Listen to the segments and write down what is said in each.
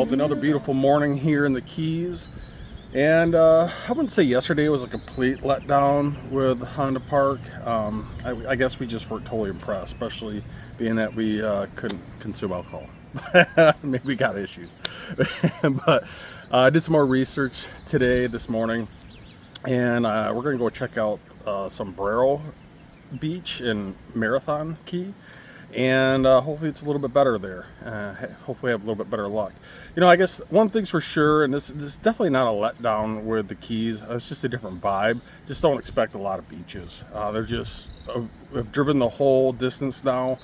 Well, it's another beautiful morning here in the Keys, and I wouldn't say yesterday was a complete letdown with Honda Park. I guess we just weren't totally impressed, especially being that we couldn't consume alcohol. Maybe we got issues. But I did some more research this morning, and we're going to go check out Sombrero Beach in Marathon Key. And hopefully it's a little bit better there. Hopefully I have a little bit better luck. You know, I guess one thing's for sure, and this is definitely not a letdown with the Keys. It's just a different vibe. Just don't expect a lot of beaches. They're just, I've driven the whole distance now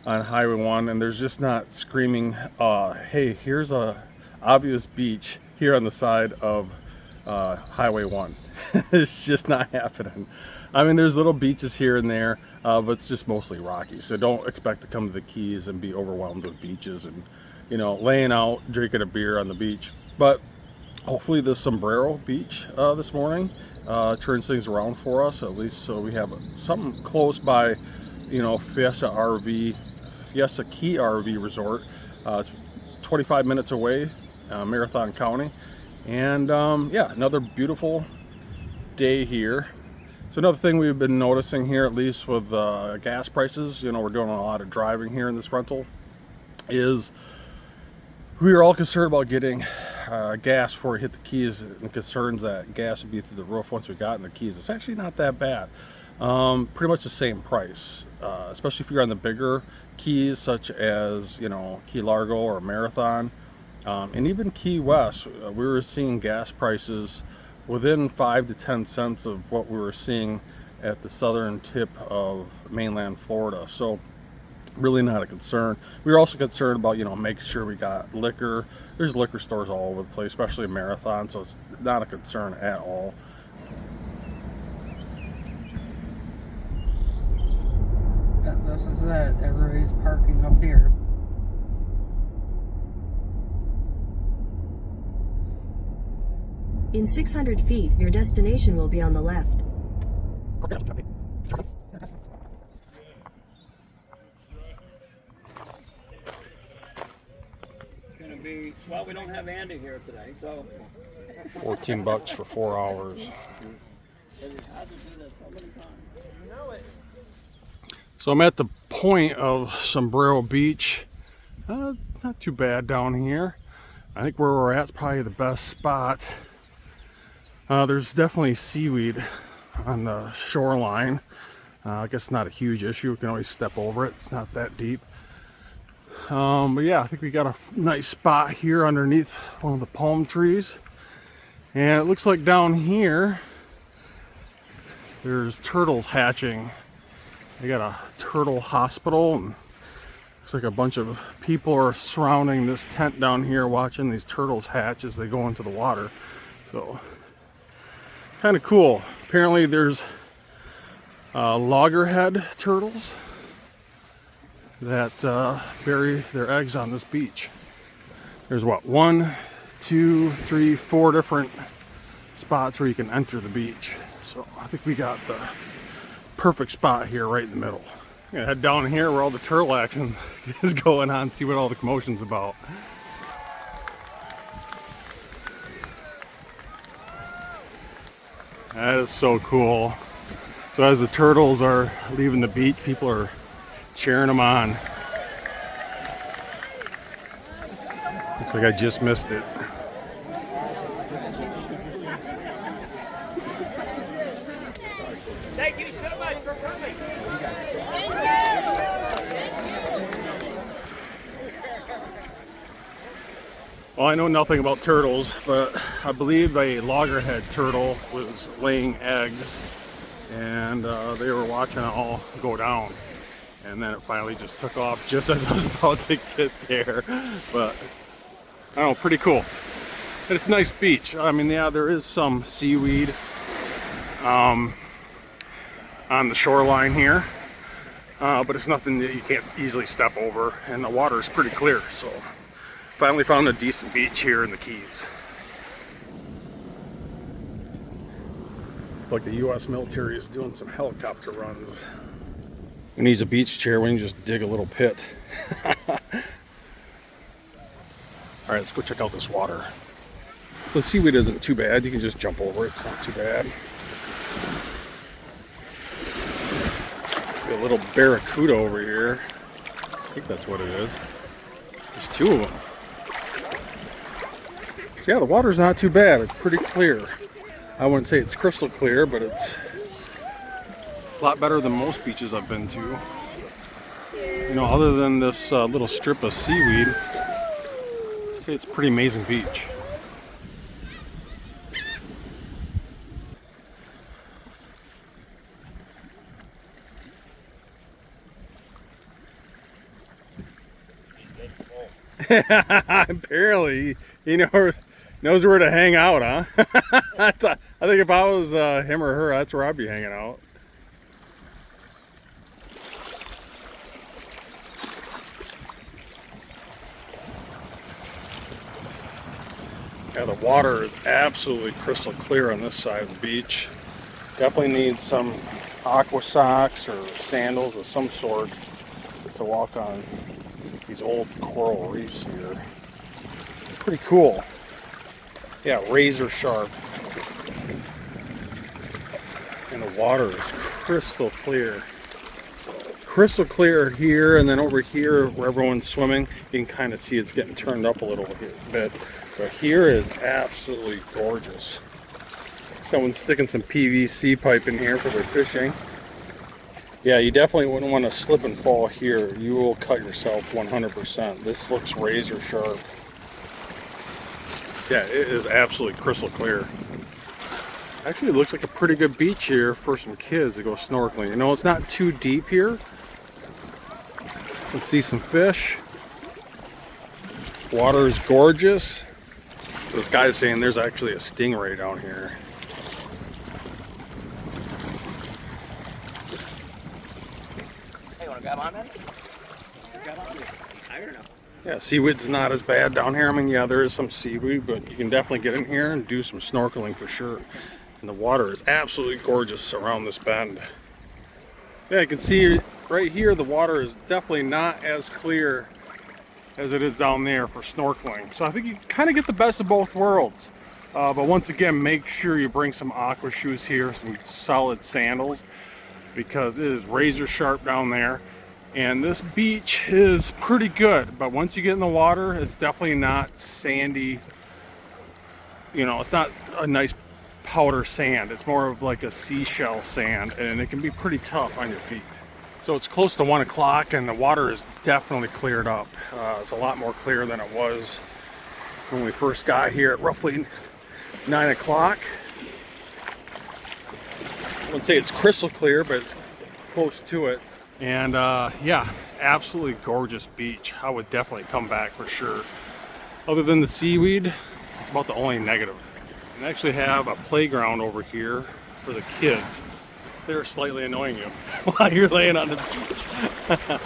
on Highway 1, and there's just not screaming, hey, here's a obvious beach here on the side of Highway 1. It's just not happening. I mean, there's little beaches here and there, but it's just mostly rocky. So don't expect to come to the Keys and be overwhelmed with beaches and, you know, laying out, drinking a beer on the beach. But hopefully the Sombrero Beach this morning turns things around for us, at least so we have something close by, you know, Fiesta Key RV Resort. It's 25 minutes away, Marathon County. And yeah, another beautiful day here. So another thing we've been noticing here, at least with gas prices, you know, we're doing a lot of driving here in this rental, is we are all concerned about getting gas before we hit the Keys, and concerns that gas would be through the roof once we got in the Keys. It's actually not that bad. Pretty much the same price, especially if you're on the bigger Keys, such as, you know, Key Largo or Marathon. And even Key West, we were seeing gas prices within 5 to 10 cents of what we were seeing at the southern tip of mainland Florida. So really not a concern. We were also concerned about, you know, making sure we got liquor. There's liquor stores all over the place, especially in Marathon, so it's not a concern at all. And this is it. Everybody's parking up here. In 600 feet, your destination will be on the left. It's going to be, well, we don't have Andy here today, so. $14 for 4 hours. So I'm at the point of Sombrero Beach. Not too bad down here. I think where we're at is probably the best spot. There's definitely seaweed on the shoreline. I guess not a huge issue. We can always step over it. It's not that deep. But yeah, I think we got a nice spot here underneath one of the palm trees. And it looks like down here, there's turtles hatching. They got a turtle hospital, and looks like a bunch of people are surrounding this tent down here watching these turtles hatch as they go into the water. So kind of cool. Apparently there's loggerhead turtles that bury their eggs on this beach. There's what, 1, 2, 3, 4 different spots where you can enter the beach. So I think we got the perfect spot here right in the middle. I'm gonna head down here where all the turtle action is going on, see what all the commotion's about. That is so cool. So as the turtles are leaving the beach, people are cheering them on. Looks like I just missed it. Thank you so much for coming. Well, I know nothing about turtles, but I believe a loggerhead turtle was laying eggs, and they were watching it all go down. And then it finally just took off just as I was about to get there. But I don't know, pretty cool. And it's a nice beach. I mean, yeah, there is some seaweed on the shoreline here, but it's nothing that you can't easily step over, and the water is pretty clear. So finally found a decent beach here in the Keys. It's like the U.S. military is doing some helicopter runs. Who needs a beach chair when you just dig a little pit? All right, let's go check out this water. The seaweed isn't too bad. You can just jump over it. It's not too bad. Got a little barracuda over here. I think that's what it is. There's two of them. So yeah, the water's not too bad. It's pretty clear. I wouldn't say it's crystal clear, but it's a lot better than most beaches I've been to. You know, other than this little strip of seaweed, I'd say it's a pretty amazing beach. Apparently, he knows where to hang out, huh? I think if I was him or her, that's where I'd be hanging out. Yeah, the water is absolutely crystal clear on this side of the beach. Definitely need some aqua socks or sandals of some sort to walk on these old coral reefs here. Pretty cool. Yeah, razor sharp. And the water is crystal clear. Crystal clear here, and then over here where everyone's swimming, you can kind of see it's getting turned up a little bit. But here is absolutely gorgeous. Someone's sticking some PVC pipe in here for their fishing. Yeah, you definitely wouldn't want to slip and fall here. You will cut yourself 100%. This looks razor sharp. Yeah, it is absolutely crystal clear. Actually, it looks like a pretty good beach here for some kids to go snorkeling. You know, it's not too deep here. Let's see some fish. Water is gorgeous. This guy's saying there's actually a stingray down here. Hey, wanna grab on then? Grab on? I don't know. Yeah, seaweed's not as bad down here. I mean, yeah, there is some seaweed, but you can definitely get in here and do some snorkeling for sure. And the water is absolutely gorgeous around this bend. Yeah, you can see right here the water is definitely not as clear as it is down there for snorkeling. So I think you kind of get the best of both worlds. But once again, make sure you bring some aqua shoes here, some solid sandals, because it is razor sharp down there. And this beach is pretty good, but once you get in the water, it's definitely not sandy. You know, it's not a nice powder sand. It's more of like a seashell sand, and it can be pretty tough on your feet. So it's close to 1 o'clock, and the water is definitely cleared up. It's a lot more clear than it was when we first got here at roughly 9 o'clock. I wouldn't say it's crystal clear, but it's close to it. And yeah, absolutely gorgeous beach. I would definitely come back for sure. Other than the seaweed, it's about the only negative. And I actually have a playground over here for the kids. They're slightly annoying you while you're laying on the beach.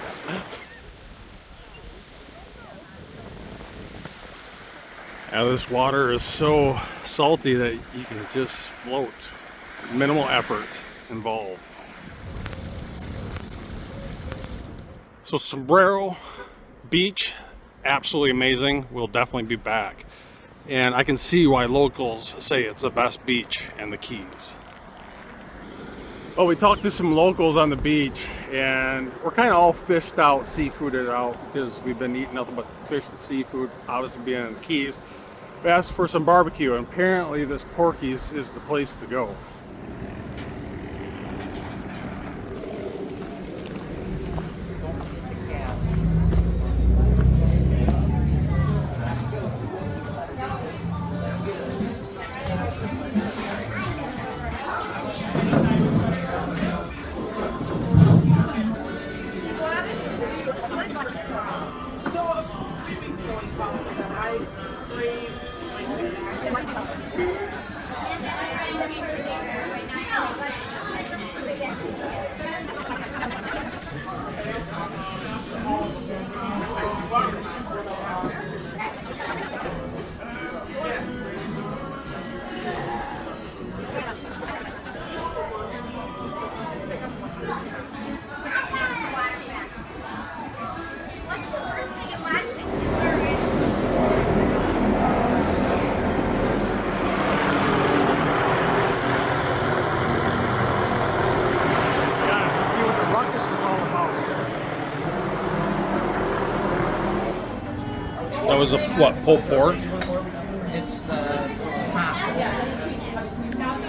Now this water is so salty that you can just float. Minimal effort involved. So Sombrero Beach, absolutely amazing. We'll definitely be back. And I can see why locals say it's the best beach in the Keys. Well, we talked to some locals on the beach, and we're kind of all fished out, seafooded out, because we've been eating nothing but fish and seafood, obviously being in the Keys. We asked for some barbecue, and apparently this Porky's is the place to go. That was a, what, pulled pork? It's the top.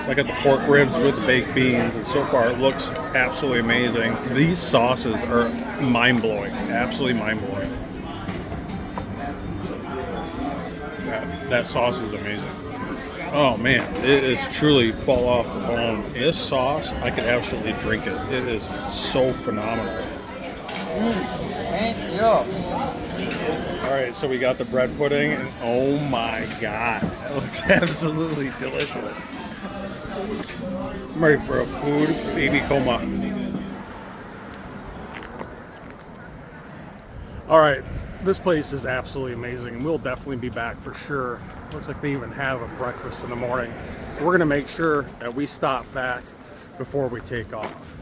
I got the pork ribs with the baked beans, and so far it looks absolutely amazing. These sauces are mind-blowing, absolutely mind-blowing. That sauce is amazing. Oh man, it is truly fall off the bone. This sauce, I could absolutely drink it. It is so phenomenal. Thank you. All right, so we got the bread pudding, and oh my god, that looks absolutely delicious. I'm ready for a food baby coma. All right, this place is absolutely amazing, and we'll definitely be back for sure. Looks like they even have a breakfast in the morning. We're gonna make sure that we stop back before we take off.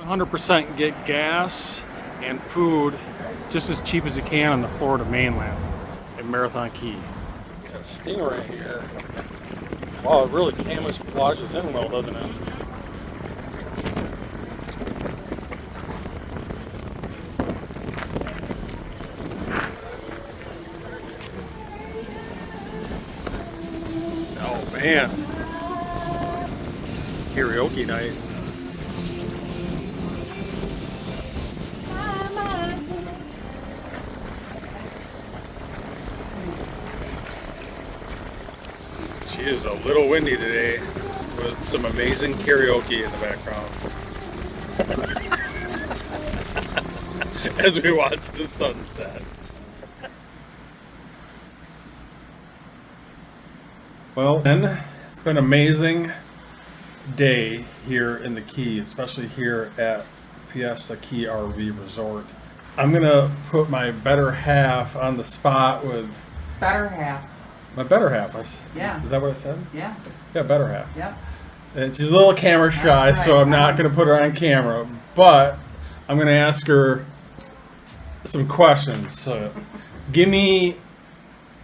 %, get gas and food just as cheap as you can on the Florida mainland in Marathon Key. Got a stingray here. Wow, it really camouflages in well, doesn't it? Oh man, karaoke night. It is a little windy today with some amazing karaoke in the background as we watch the sunset. Well, then, it's been an amazing day here in the Key, especially here at Fiesta Key RV Resort. I'm going to put my better half on the spot with... Better half. My better half. Yeah. Is that what I said? Yeah. Yeah, better half. Yep. And she's a little camera shy, That's so right. I'm not going to put her on camera. But I'm going to ask her some questions. So give me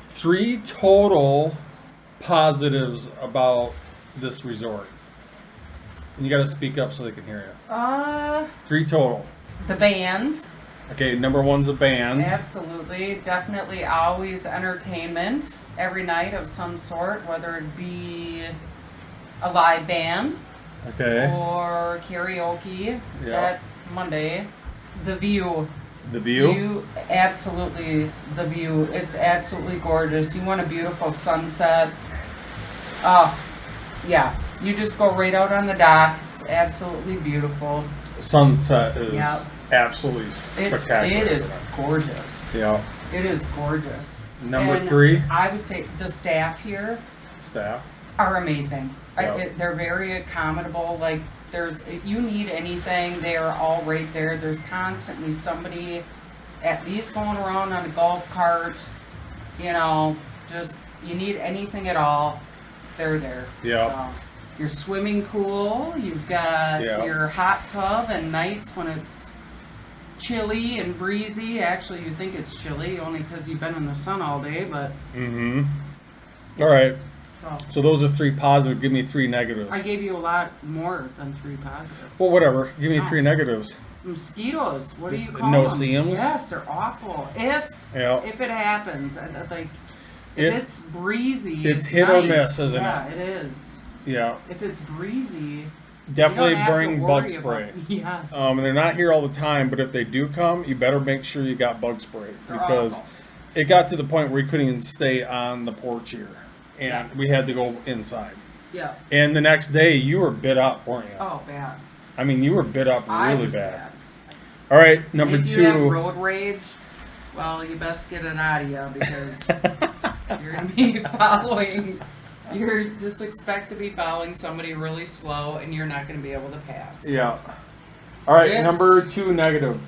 3 total positives about this resort. And you got to speak up so they can hear you. 3 total. The bands. Okay, number 1's a band. Absolutely. Definitely always entertainment every night of some sort, whether it be a live band Okay. or karaoke. Yeah. That's Monday. The view. The view? Absolutely. The view. It's absolutely gorgeous. You want a beautiful sunset. Oh, yeah. You just go right out on the dock. It's absolutely beautiful. Sunset is Yeah. absolutely spectacular. It is gorgeous. Yeah. It is gorgeous. Number And 3, I would say the staff here staff. are amazing. Yeah. They're very accommodable. Like, if you need anything, they are all right there. There's constantly somebody at least going around on a golf cart. You know, just, you need anything at all, they're there. Yeah. So, your swimming pool, you've got Yeah. your hot tub, and nights when it's chilly and breezy. Actually, you think it's chilly only because you've been in the sun all day, but Mm-hmm. All right. so So those are 3 positive. Give me 3 negatives. I gave you a lot more than 3 positive. Well, whatever. Give me Oh. 3 negatives. Mosquitoes, what do you call No them? seams? Yes, they're awful. If Yeah. it happens, like if It- it's breezy, it's hit or nice. miss, isn't it? Yeah, it is. Yeah. If it's breezy, Definitely you don't have bring to bug worry spray. about- Yes. And they're not here all the time, but if they do come, you better make sure you got bug spray They're because awful. it got to the point where we couldn't even stay on the porch here, and Yeah. we had to go inside. Yeah. And the next day, you were bit up, weren't you? Oh, bad. I mean, you were bit up I really was bad. All right, number If you have 2. road rage, well, you best get it out of you because you're gonna be following. You're just expect to be following somebody really slow, and you're not gonna be able to pass. Yeah. All right, Yes. number 2 negative.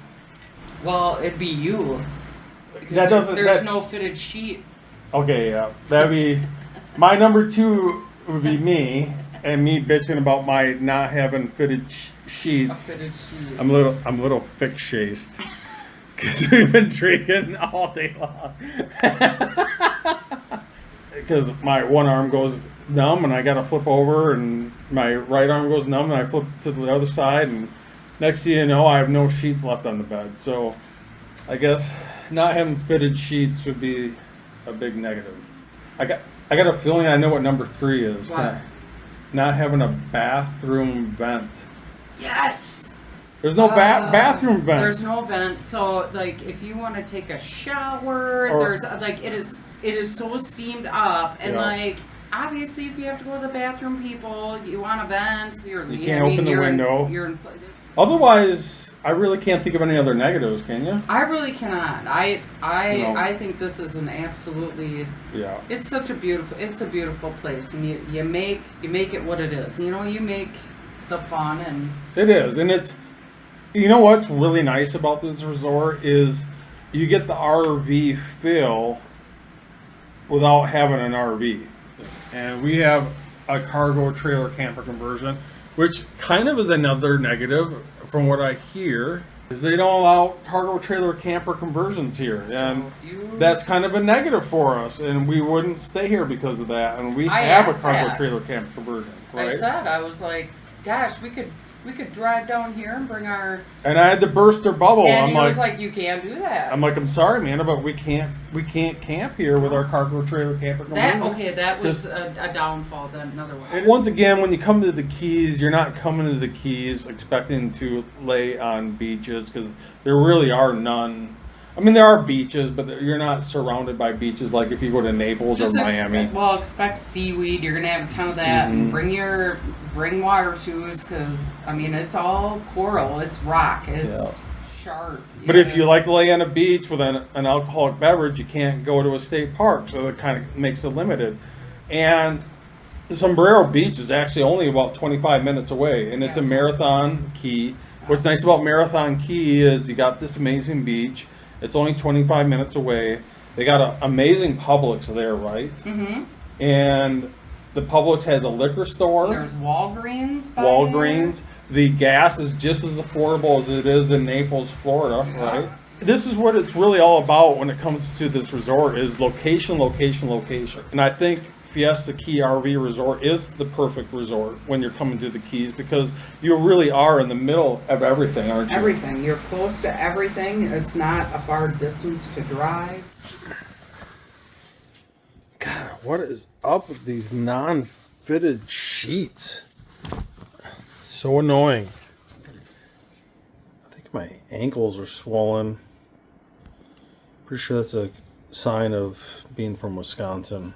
Well, it'd be you. Because That doesn't- There's that- no fitted sheet Okay, yeah, that'd be my number 2 would be me, and me bitching about my not having fitted A sheets. fitted sheet. I'm a little fixed because we've been drinking all day long. Because my one arm goes numb and I gotta flip over, and my right arm goes numb and I flip to the other side, and next thing you know, I have no sheets left on the bed. So I guess not having fitted sheets would be a big negative. I got a feeling I know what number 3 is. What? Not having a bathroom vent. Yes. There's no bathroom vent. There's no vent. So like, if you want to take a shower, Or- there's like it is so steamed up, and Yeah. like obviously if you have to go to the bathroom, people, you want a vent. You can't open the window. You're in, Otherwise, I really can't think of any other negatives, can you? I really cannot. No. I think this is an absolutely. Yeah. It's a beautiful place, and you make it what it is. You know, you make the fun, and It is, and it's, you know what's really nice about this resort is you get the RV feel without having an RV. And we have a cargo trailer camper conversion, which kind of is another negative from what I hear, is they don't allow cargo trailer camper conversions here. And that's kind of a negative for us, and we wouldn't stay here because of that. And we I have a asked cargo that. trailer camper conversion, right? I was like, gosh, we could drive down here and bring our. And I had to burst their bubble. And I'm he like, was like, you can't do that. I'm sorry, man, but we can't camp here with our cargo trailer camper conversion. That was Just- a downfall. Then another one. And once again, when you come to the Keys, you're not coming to the Keys expecting to lay on beaches, because there really are none. I mean, there are beaches, but you're not surrounded by beaches like if you go to Naples or Miami. Expect seaweed. You're gonna have a ton of that, and bring water shoes, because I mean it's all coral, it's rock, it's sharp. But if you like to lay on a beach with an alcoholic beverage, you can't go to a state park, so that kind of makes it limited. And Sombrero Beach is actually only about 25 minutes away, and it's a Marathon Key. What's nice about Marathon Key is you got this amazing beach. It's only 25 minutes away. They got an amazing Publix there, right? Mm-hmm. And the Publix has a liquor store. There's Walgreens. By Walgreens. The gas is just as affordable as it is in Naples, Florida, right? This is what it's really all about when it comes to this resort, is location, location, location. And I think Fiesta Key RV Resort is the perfect resort when you're coming to the Keys, because you really are in the middle of everything, aren't you? Everything. You're close to everything. It's not a far distance to drive. God, what is up with these non-fitted sheets? So annoying. I think my ankles are swollen. Pretty sure that's a sign of being from Wisconsin.